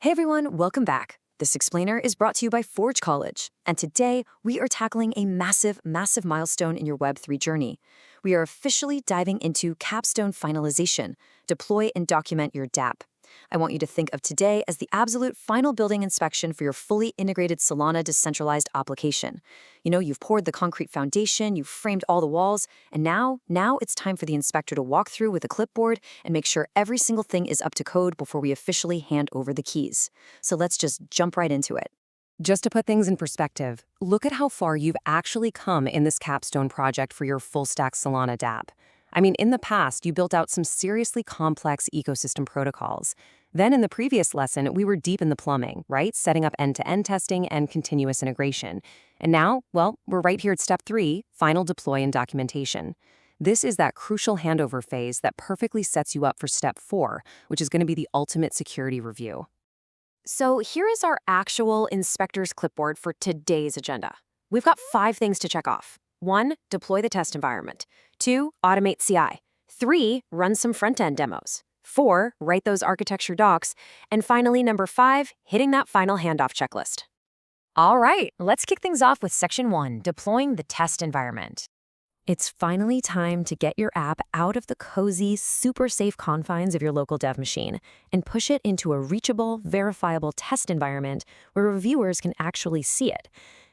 Hey everyone, welcome back. This explainer is brought to you by Forge College, and today we are tackling a massive, massive milestone in your Web3 journey. We are officially diving into capstone finalization, deploy and document your dApp. I want you to think of today as the absolute final building inspection for your fully integrated Solana decentralized application. You've poured the concrete foundation, you've framed all the walls, and now it's time for the inspector to walk through with a clipboard and make sure every single thing is up to code before we officially hand over the keys. So let's just jump right into it. Just to put things in perspective, look at how far you've actually come in this capstone project for your full-stack Solana dApp. In the past, you built out some seriously complex ecosystem protocols. Then in the previous lesson, we were deep in the plumbing, right? Setting up end-to-end testing and continuous integration. And now, well, we're right here at step 3, final deploy and documentation. This is that crucial handover phase that perfectly sets you up for step 4, which is going to be the ultimate security review. So here is our actual inspector's clipboard for today's agenda. We've got 5 things to check off. 1, deploy the test environment. 2, automate CI. 3, run some front-end demos. 4, write those architecture docs. And finally, number 5, hitting that final handoff checklist. All right, let's kick things off with section 1, deploying the test environment. It's finally time to get your app out of the cozy, super safe confines of your local dev machine and push it into a reachable, verifiable test environment where reviewers can actually see it.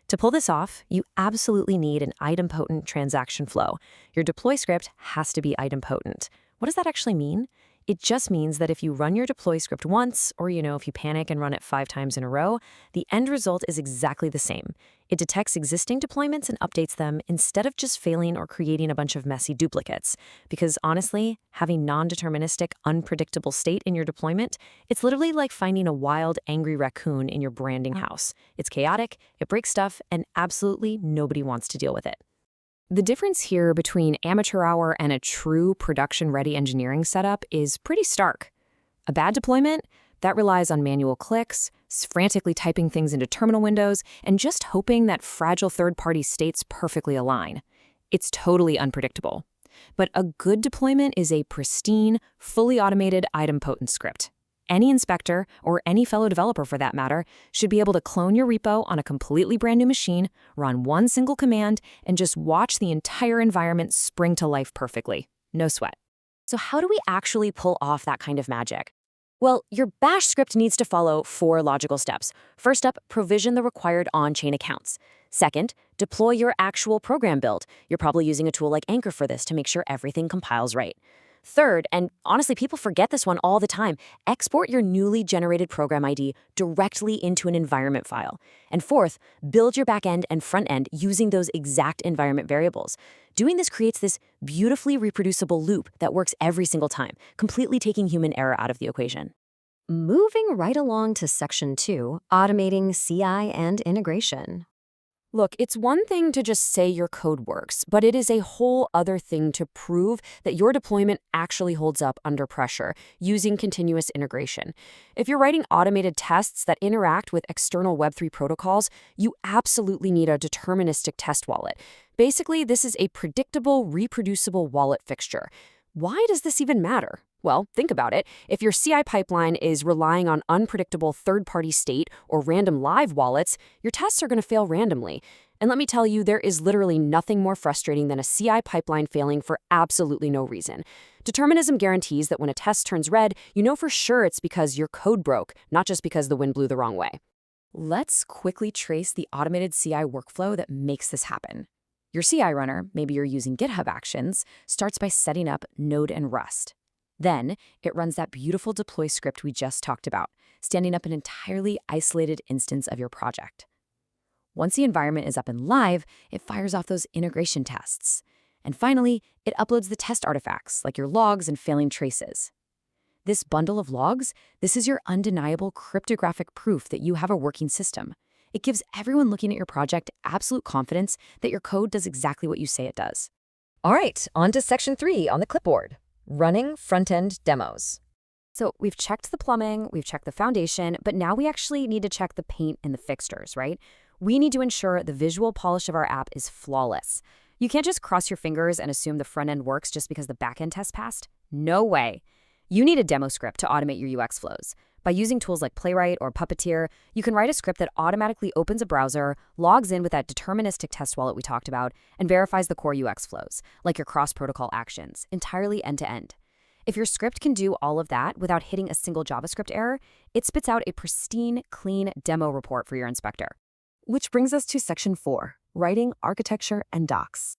To pull this off, you absolutely need an idempotent transaction flow. Your deploy script has to be idempotent. What does that actually mean? It just means that if you run your deploy script once, or if you panic and run it 5 times in a row, the end result is exactly the same. It detects existing deployments and updates them instead of just failing or creating a bunch of messy duplicates. Because honestly, having non-deterministic, unpredictable state in your deployment, it's literally like finding a wild, angry raccoon in your branding house. It's chaotic, it breaks stuff, and absolutely nobody wants to deal with it. The difference here between amateur hour and a true production-ready engineering setup is pretty stark. A bad deployment, that relies on manual clicks, frantically typing things into terminal windows, and just hoping that fragile third-party states perfectly align. It's totally unpredictable. But a good deployment is a pristine, fully automated idempotent script. Any inspector, or any fellow developer for that matter, should be able to clone your repo on a completely brand new machine, run one single command, and just watch the entire environment spring to life perfectly. No sweat. So how do we actually pull off that kind of magic? Well, your bash script needs to follow 4 logical steps. First up, provision the required on-chain accounts. Second, deploy your actual program build. You're probably using a tool like Anchor for this to make sure everything compiles right. Third, and honestly, people forget this one all the time, export your newly generated program ID directly into an environment file. And fourth, build your backend and front end using those exact environment variables. Doing this creates this beautifully reproducible loop that works every single time, completely taking human error out of the equation. Moving right along to section 2, automating CI and integration. Look, it's one thing to just say your code works, but it is a whole other thing to prove that your deployment actually holds up under pressure using continuous integration. If you're writing automated tests that interact with external Web3 protocols, you absolutely need a deterministic test wallet. Basically, this is a predictable, reproducible wallet fixture. Why does this even matter? Well, think about it. If your CI pipeline is relying on unpredictable third-party state or random live wallets, your tests are going to fail randomly. And let me tell you, there is literally nothing more frustrating than a CI pipeline failing for absolutely no reason. Determinism guarantees that when a test turns red, you know for sure it's because your code broke, not just because the wind blew the wrong way. Let's quickly trace the automated CI workflow that makes this happen. Your CI runner, maybe you're using GitHub Actions, starts by setting up Node and Rust. Then, it runs that beautiful deploy script we just talked about, standing up an entirely isolated instance of your project. Once the environment is up and live, it fires off those integration tests. And finally, it uploads the test artifacts, like your logs and failing traces. This bundle of logs, this is your undeniable cryptographic proof that you have a working system. It gives everyone looking at your project absolute confidence that your code does exactly what you say it does. All right, on to section 3 on the clipboard. Running front-end demos. So we've checked the plumbing, we've checked the foundation, but now we actually need to check the paint and the fixtures, right? We need to ensure the visual polish of our app is flawless. You can't just cross your fingers and assume the front end works just because the back end test passed. No way. You need a demo script to automate your UX flows. By using tools like Playwright or Puppeteer, you can write a script that automatically opens a browser, logs in with that deterministic test wallet we talked about, and verifies the core UX flows, like your cross-protocol actions, entirely end-to-end. If your script can do all of that without hitting a single JavaScript error, it spits out a pristine, clean demo report for your inspector. Which brings us to Section 4, Writing, Architecture, and Docs.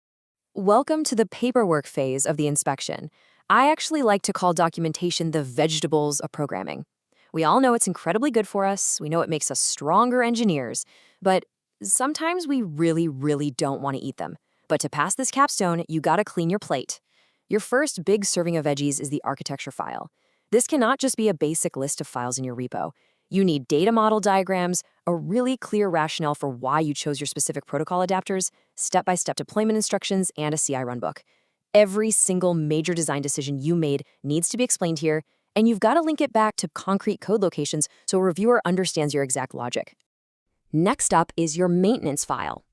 Welcome to the paperwork phase of the inspection. I actually like to call documentation the vegetables of programming. We all know it's incredibly good for us, we know it makes us stronger engineers, but sometimes we really don't want to eat them. But to pass this capstone, you gotta clean your plate. Your first big serving of veggies is the architecture file. This cannot just be a basic list of files in your repo. You need data model diagrams, a really clear rationale for why you chose your specific protocol adapters, step-by-step deployment instructions, and a CI runbook. Every single major design decision you made needs to be explained here, and you've got to link it back to concrete code locations so a reviewer understands your exact logic. Next up is your maintenance file.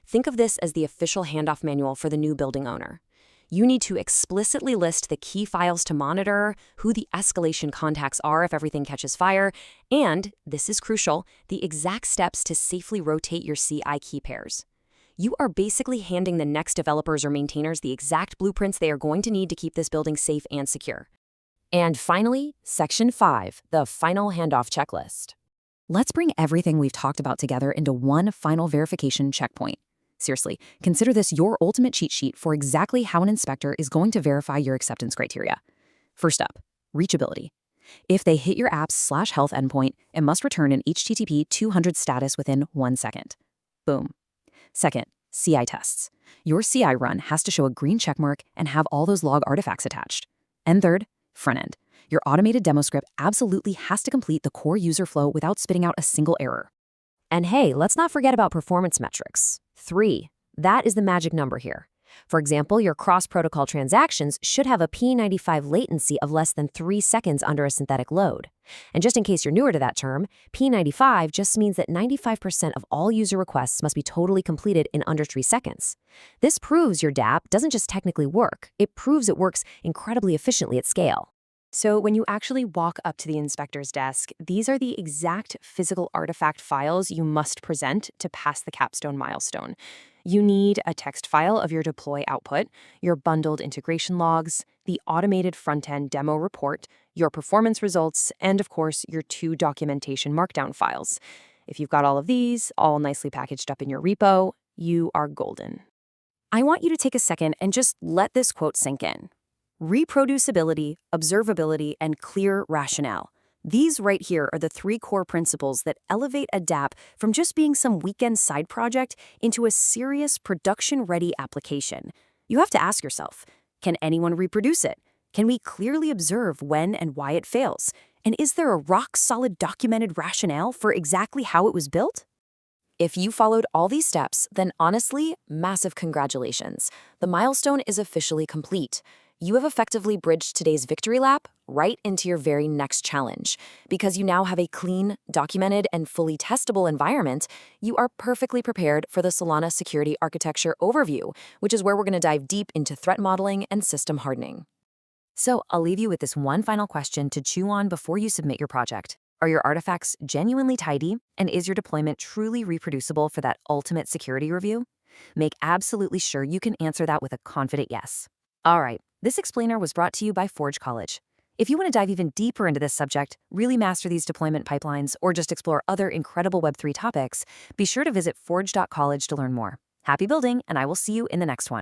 Think of this as the official handoff manual for the new building owner. You need to explicitly list the key files to monitor, who the escalation contacts are if everything catches fire, and, this is crucial, the exact steps to safely rotate your CI key pairs. You are basically handing the next developers or maintainers the exact blueprints they are going to need to keep this building safe and secure. And finally, Section 5, the final handoff checklist. Let's bring everything we've talked about together into one final verification checkpoint. Seriously, consider this your ultimate cheat sheet for exactly how an inspector is going to verify your acceptance criteria. First up, reachability. If they hit your app's /health endpoint, it must return an HTTP 200 status within 1 second. Boom. Second, CI tests. Your CI run has to show a green checkmark and have all those log artifacts attached. And third, front end. Your automated demo script absolutely has to complete the core user flow without spitting out a single error. And hey, let's not forget about performance metrics. 3. That is the magic number here. For example, your cross-protocol transactions should have a P95 latency of less than 3 seconds under a synthetic load. And just in case you're newer to that term, P95 just means that 95% of all user requests must be totally completed in under 3 seconds. This proves your dApp doesn't just technically work, it proves it works incredibly efficiently at scale. So when you actually walk up to the inspector's desk, these are the exact physical artifact files you must present to pass the capstone milestone. You need a text file of your deploy output, your bundled integration logs, the automated front-end demo report, your performance results, and of course, your 2 documentation markdown files. If you've got all of these, all nicely packaged up in your repo, you are golden. I want you to take a second and just let this quote sink in. Reproducibility, observability, and clear rationale. These right here are the 3 core principles that elevate a dApp from just being some weekend side project into a serious production-ready application. You have to ask yourself, can anyone reproduce it? Can we clearly observe when and why it fails? And is there a rock-solid documented rationale for exactly how it was built? If you followed all these steps, then honestly, massive congratulations. The milestone is officially complete. You have effectively bridged today's victory lap right into your very next challenge. Because you now have a clean, documented, and fully testable environment, you are perfectly prepared for the Solana Security Architecture Overview, which is where we're going to dive deep into threat modeling and system hardening. So I'll leave you with this one final question to chew on before you submit your project. Are your artifacts genuinely tidy, and is your deployment truly reproducible for that ultimate security review? Make absolutely sure you can answer that with a confident yes. All right, this explainer was brought to you by Forge College. If you want to dive even deeper into this subject, really master these deployment pipelines, or just explore other incredible Web3 topics, be sure to visit forge.college to learn more. Happy building, and I will see you in the next one.